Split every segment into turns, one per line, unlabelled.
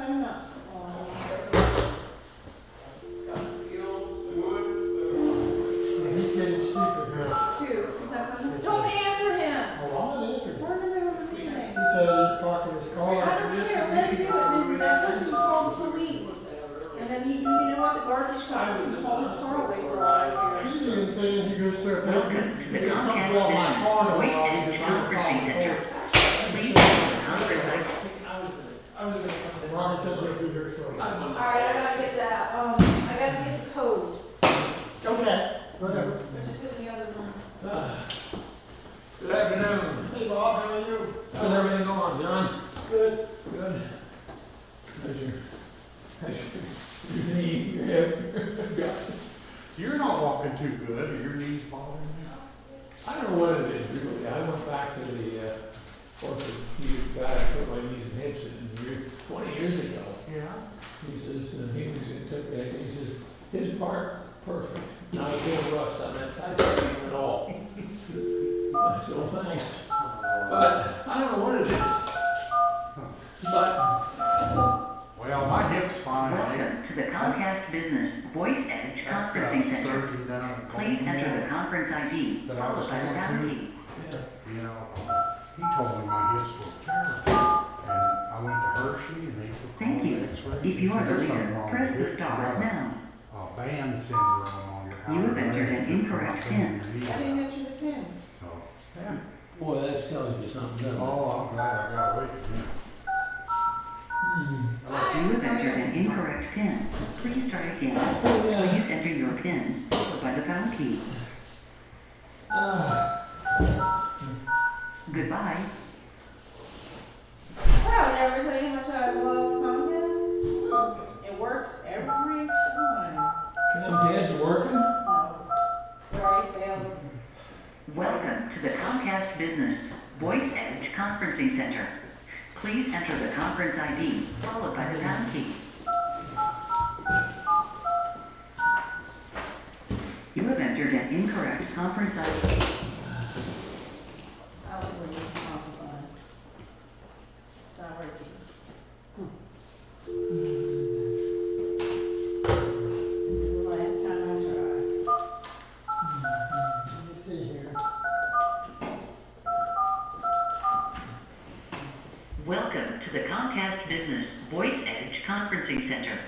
coming up.
Yeah, he's getting stupid now.
Don't answer him.
Oh, I'm not answering him.
Where did they over here?
He said he's parking his car.
I don't care, let him do it, and then that person called the police. And then he, you know what, the garbage company can haul his car away for all I care.
He's even saying he goes to a therapy. He said something wrong with my car in a while because I'm a Ronnie said he'll be here shortly.
Alright, I gotta get that, I gotta get the code,
Okay, whatever.
which is in the other room.
Good afternoon.
Hey Bob, how are you?
How's everything going, John?
Good.
Good. How's your knee, your hip?
You're not walking too good. Are your knees bothering you?
I don't know what it is really. I went back to the orthopedic guy I put my knees and hips in 20 years ago.
Yeah.
He says, he says, his part, perfect. Not a bit of rust on that type of thing at all. I said, well, thanks. But I don't know what it is. But
Well, my hip's fine.
Welcome to the Comcast Business Voice Edge
I've got a
Conferencing Center.
surgeon down in
Please enter
Baltimore
the conference ID
that I was
followed by the
going
pound
to.
key.
yeah.
You know, he told me my hips were terrible. And I went to Hershey and they took
Thank
all
you.
the x-rays.
If you
He
are
said,
the
"There's nothing
leader,
wrong
press
with
the
your hips. You
star
got
now.
a band syndrome on your
You have entered an
leg
incorrect
from
pin.
your knee
I didn't enter the pin.
So, yeah.
Boy, that tells you something, doesn't it?
Oh, I'm glad I got away from you.
You have entered an incorrect pin. Please try again. Please enter your pin followed by the pound key. Goodbye.
Well, did I ever tell you how much I love Comcast? It works every time.
Comcast working?
No, it already failed.
Welcome to the Comcast Business Voice Edge Conferencing Center. Please enter the conference ID followed by the pound key. You have entered an incorrect conference ID.
I'll leave it off the phone. It's not working. This is the last time I try.
Let me see here.
Welcome to the Comcast Business Voice Edge Conferencing Center.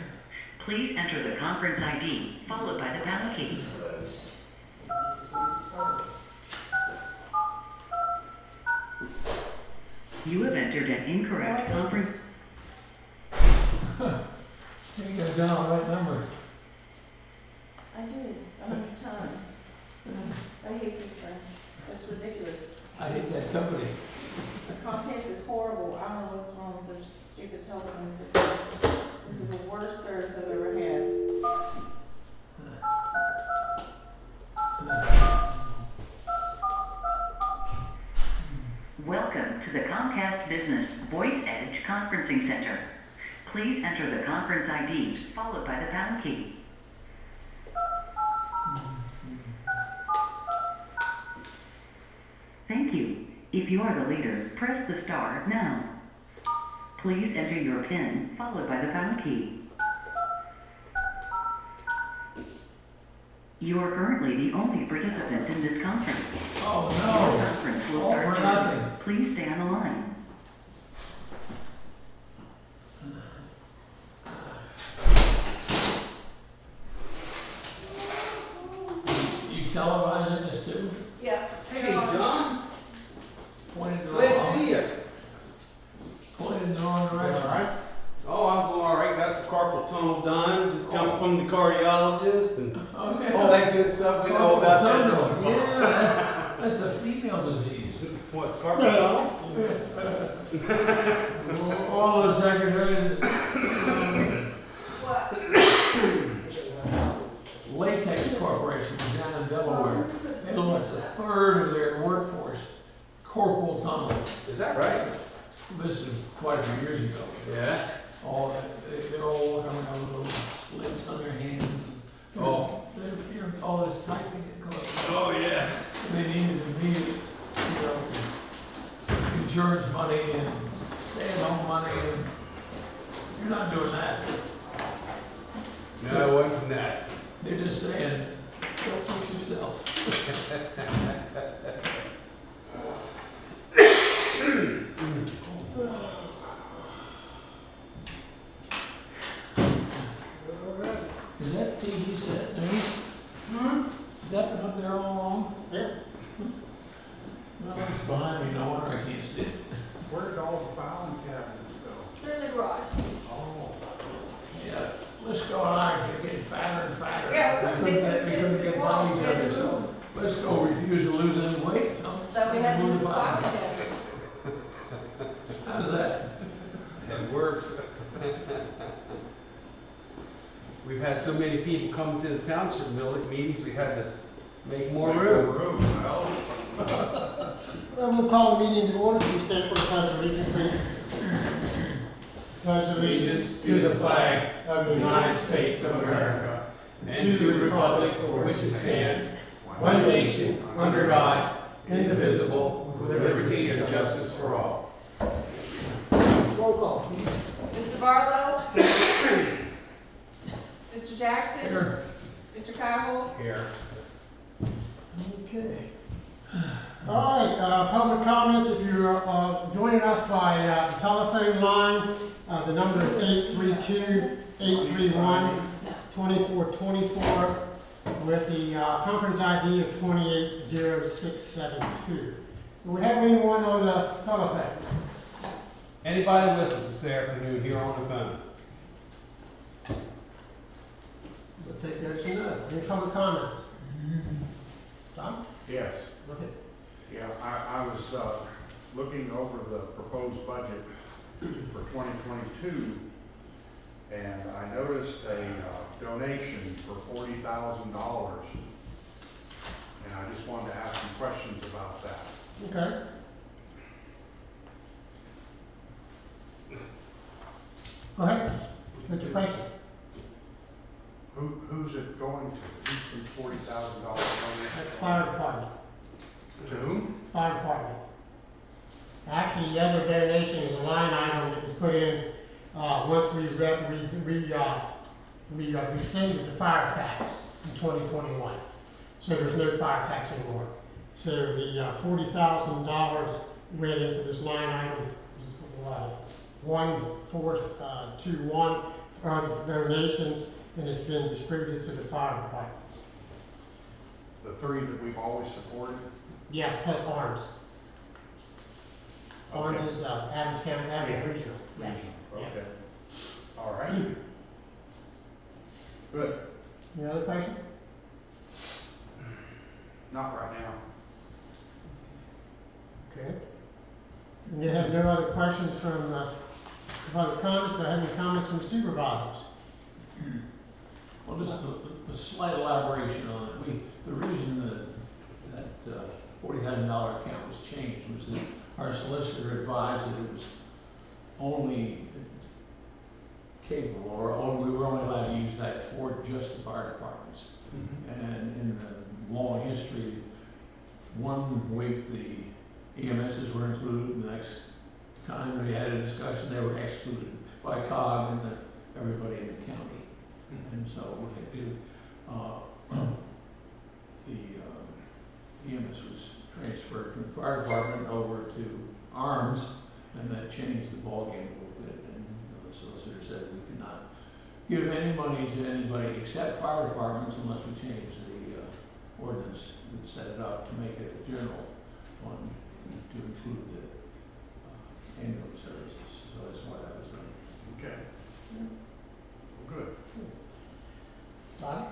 Please enter the conference ID followed by the pound key. You have entered an incorrect conference.
You got down the right number.
I did, 100 times. I hate this thing. It's ridiculous.
I hate that company.
Comcast is horrible. I don't know what's wrong with their stupid telephone system. This is the worst service I've ever had.
Welcome to the Comcast Business Voice Edge Conferencing Center. Please enter the conference ID followed by the pound key. Thank you. If you are the leader, press the star now. Please enter your PIN followed by the pound key. You are currently the only participant in this conference.
Oh,
Your
no.
conference will
All
start
for
soon.
nothing.
Please stay on the line.
You televising this too?
Yeah.
Hey, John.
Pointed the
Glad to
wrong,
see you.
pointed in the wrong
All
direction.
right.
Oh, I'm doing all right. Got some carpal tunnel done. Just come from the cardiologist and
Okay.
all that good stuff we know about
Carpal tunnel.
that.
Yeah, that's a female disease.
What, carpal tunnel?
All the secretaries.
What?
Latex Corporation down in Delaware. They lost a third of their workforce. Carpal tunnel.
Is that right?
This is quite a few years ago.
Yeah.
All they're all walking around with little splints on their hands. And,
Oh.
they're all this typing and going.
Oh, yeah.
They needed to be, insurance money and stay-at-home money, and You're not doing that.
No, it wasn't from that.
They're just saying, go fix yourself. Is that TV set new? Has that been up there all along?
Yeah.
No, it's behind me, no wonder I can't see it.
Where did all the filing cabinets go?
Through the garage.
Oh.
Yeah, let's go and I keep getting fatter and fatter.
Yeah,
We couldn't get by each other, so let's go refuse to lose any weight.
So we had to
Move
move
the
the
body.
file cabinets.
How's that?
It works. We've had so many people come to the township meetings, we had to make more room.
Well, we'll call the meeting to order. Please stand for the pledge of allegiance, please. Pledge of allegiance
To the flag
of the
United States of America, and to the republic for which it stands, one nation, under God, indivisible, with liberty and justice for all.
Roll call.
Mr. Barlow? Mr. Jackson?
Here,
Mr. Cowell?
Here.
Okay. All right, public comments, if you're joining us by telephone line, the number is 832-831-2424 with the conference ID of 280672. Do we have anyone on the telephone?
Anybody with us this afternoon here on the phone?
We'll take that as a no. Any public comment? Tom?
Yes.
Go ahead.
Yeah, I was looking over the proposed budget for 2022, and I noticed a donation for $40,000, and I just wanted to ask some questions about that.
Okay. Go ahead. What's your question?
Who's it going to? Who's the $40,000 donation?
That's fire department.
To whom?
Fire department. Actually, the other donation is a line item that was put in, once we rescinded the fire tax in 2021. So there's no fire tax anymore. So the $40,000 went into this line item, 1421 for donations, and it's been distributed to the fire departments.
The three that we've always supported?
Yes, plus Arms. Arms
Okay.
is Adams County,
Yeah.
Adams Regional. Yes. Yes.
Okay. All right. Good.
Any other question?
Not right now.
Okay. You have no other questions from public comments, do I have any comments from supervisors?
well, just a slight elaboration on it. The reason that $40,000 account was changed was that our solicitor advised that it was only capable, or we were only allowed to use that for just the fire departments. And in the long history, 1 week the EMSs were included, and the next time we had a discussion, they were excluded by COG and everybody in the county. And so what they do, the EMS was transferred from the fire department over to Arms, and that changed the ballgame a little bit. And the solicitor said we could not give any money to anybody except fire departments unless we change the ordinance and set it up to make it a general fund to include the ambulance services. So that's why that was done.
Okay. Well, good.
Bobby?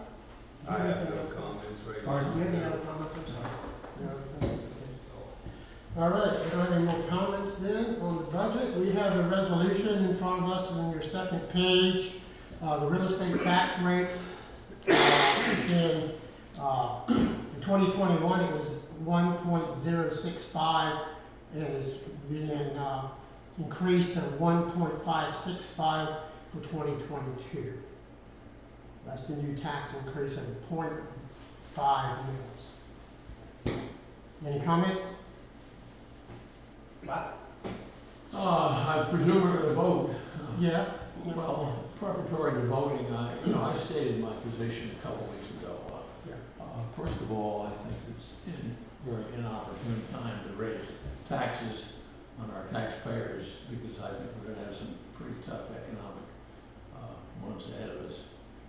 I have no comments right now.
Pardon?
Do you have any other comments? I'm sorry. No other comments? Okay. All right, we don't have any more comments then on the budget. We have a resolution in front of us on your second page. The real estate tax rate in 2021, it was 1.065 and is being increased to 1.565 for 2022. That's the new tax increase of 0.5 mils. Any comment?
I presume we're gonna vote.
Yeah,
Well, preparatory to voting, I stated my position a couple weeks ago.
Yeah.
First of all, I think it's very inopportune time to raise taxes on our taxpayers, because I think we're gonna have some pretty tough economic months ahead of us.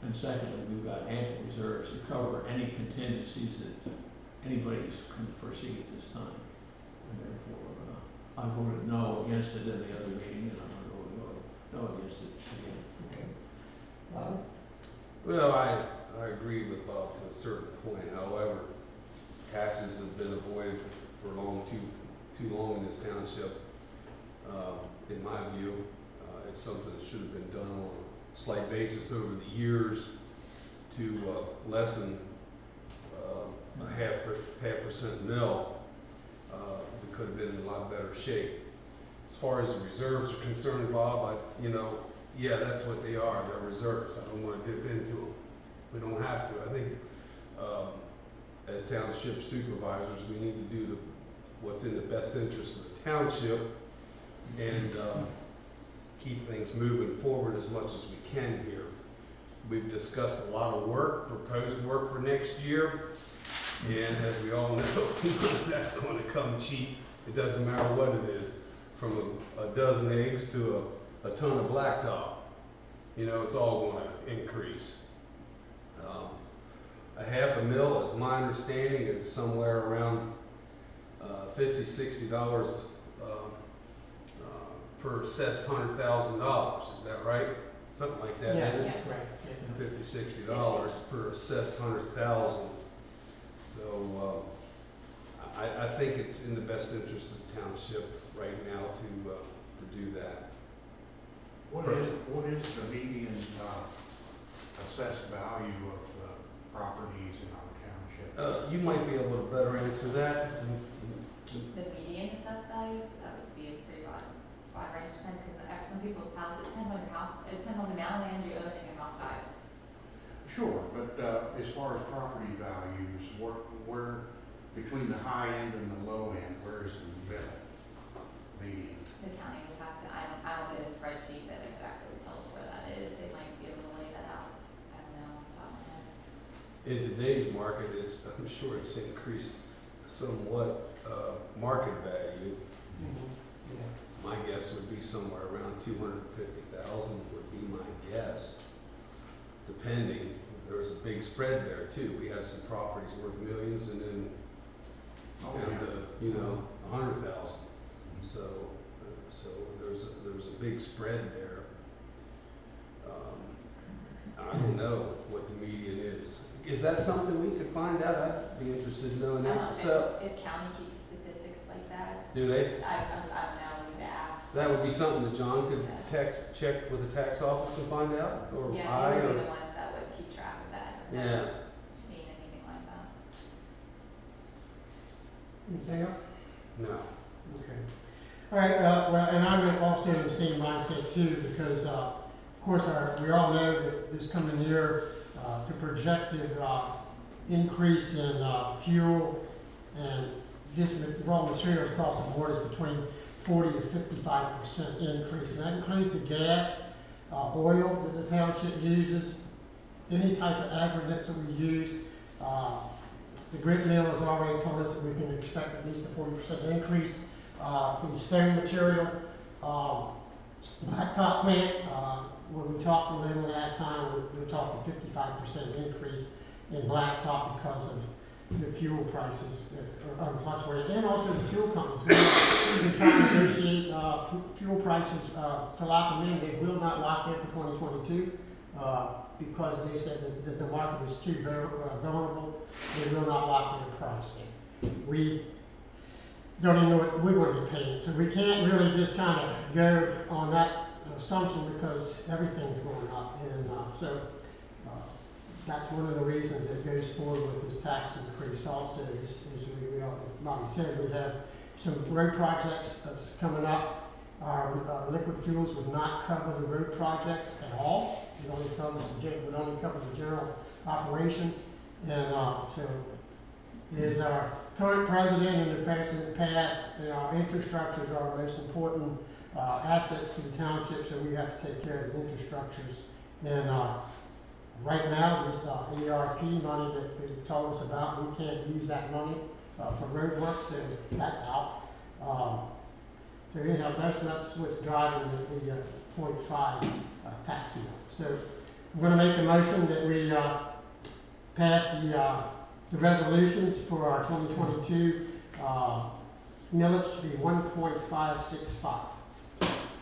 And secondly, we've got ample reserves to cover any contingencies that anybody can foresee at this time. And therefore, I voted no against it in the other meeting, and I'm gonna vote no against it again.
Okay. Bob?
Well, I agree with Bob to a certain point. However, taxes have been avoided for too long in this township. In my view, it's something that should have been done on a slight basis over the years to lessen a half percent mill. We could have been in a lot better shape. As far as the reserves are concerned, Bob, yeah, that's what they are. They're reserves. I don't want to dip into them. We don't have to. I think as township supervisors, we need to do what's in the best interest of the township and keep things moving forward as much as we can here. We've discussed a lot of work, proposed work for next year, and as we all know, that's going to come cheap. It doesn't matter what it is, from a dozen eggs to a ton of blacktop. It's all going to increase. A $500,000 is my understanding. It's somewhere around $50, $60 per assessed $100,000. Is that right? Something like that.
Yeah,
isn't it?
that's correct.
$50, $60 per assessed 100,000. So I think it's in the best interest of the township right now to do that.
What is the median assessed value of the properties in our township?
You might be able to better answer that.
The median assessed values, that would be a pretty wide range, depends, because some people's house, it depends on your house, it depends on the amount of land you own and your house size.
Sure, but as far as property values, where between the high end and the low end, where is the middle? Median.
The county would have to, I don't get a spreadsheet that exactly tells where that is, they might be able to lay that out, I don't know, off the top of my head.
In today's market, I'm sure it's increased somewhat market value.
Yeah.
My guess would be somewhere around 250,000 would be my guess. Depending, there was a big spread there too. We had some properties worth millions and then down to 100,000. So there was a big spread there. I don't know what the median is. Is that something we could find out? I'd be interested in knowing that. So,
If county keeps statistics like that,
do they?
I don't know, we need to ask.
That would be something that John could check with the tax office and find out, or
Yeah,
I,
they would
or
be the ones that would keep track of that. I've
yeah.
never seen anything like that.
Anything else?
No.
Okay. All right, well, and I'm also in the same mindset too, because, of course, we all know that this coming year, the projected increase in fuel and raw materials across the board is between 40 to 55% increase. And that includes the gas, oil that the township uses, any type of aggregates that we use. The grit mill has already told us that we can expect at least a 40% increase from stone material. Blacktop plant, when we talked to them last time, we were talking 55% increase in blacktop because of the fuel prices are unfluctuating, and also the fuel companies. We've been trying to negotiate fuel prices to lock them in. They will not lock in for 2022 because they said that the market is too vulnerable. They will not lock in the price. We don't even know what we're going to be paying, so we can't really just kind of go on that assumption because everything's going up, and so that's one of the reasons it goes forward with this tax increase. Also, is we as Bobby said, we have some road projects that's coming up. Our liquid fuels would not cover the road projects at all. It only covers the general operation, and so is our current president and the president past, our infrastructures are our most important assets to the township, so we have to take care of the infrastructures. And right now, this ARP money that they told us about, we can't use that money for road work, so that's out. So anyhow, that's what's driving the 0.5 tax amount. So I'm going to make a motion that we pass the resolutions for our 2022 millage to be 1.565.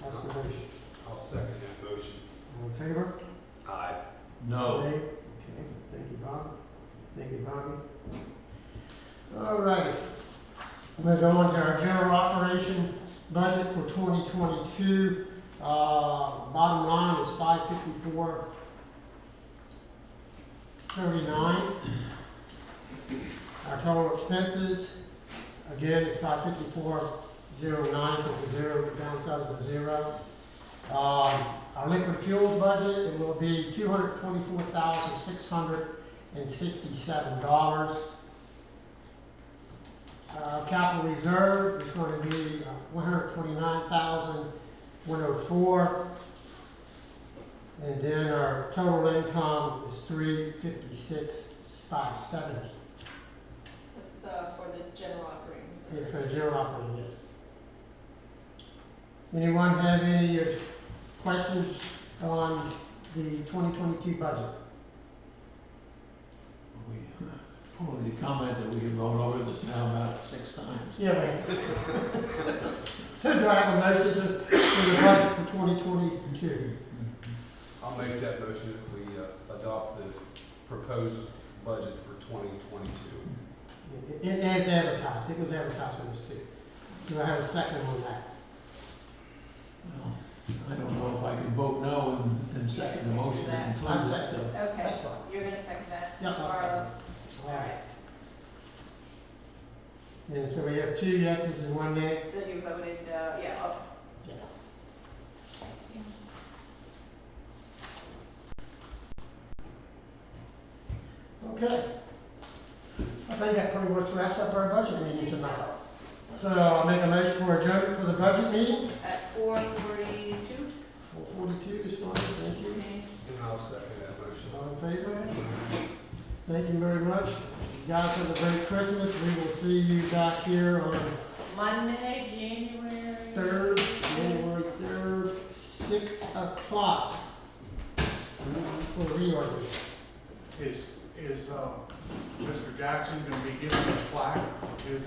That's the motion.
I'll second that motion.
All in favor?
Aye.
No.
Okay, thank you, Bob. Thank you, Bobby. All righty. We'll go on to our general operation budget for 2022. Bottom line is 554.39. Our total expenses, again, is 554.09, so it's a zero, the downside is a zero. Our liquid fuels budget, it will be $224,667. Our capital reserve is going to be $129,104. And then our total income is $356,570.
That's, for the general operating reserve.
Yeah, for the general operating, yes. Anyone have any questions on the 2022 budget?
Only to comment that we have gone over this now about 6 times.
Yeah, man. So do I have a motion for the budget for 2022?
I'll make that motion that we adopt the proposed budget for 2022.
It is advertised, it was advertised for this too. Do I have a second on that?
Well, I don't know if I can vote no and second the motion that includes
I'm
it,
second.
so.
Okay,
That's fine.
you're gonna second that?
Yep, I'll second.
Marlo?
All right. And so we have 2 yeses and 1 nay?
So you voted, yeah, oh,
Yes. Okay. I think that pretty much wraps up our budget meeting tonight. So I'll make a motion for adjournment for the budget meeting.
at 4:42?
4:42 is fine, thank you.
And I'll second that motion.
All in favor? Thank you very much. You guys have a great Christmas. We will see you back here on
Monday, January?
January 3rd, 6 o'clock. For reorganization.
Is Mr. Jackson gonna be given a plaque for his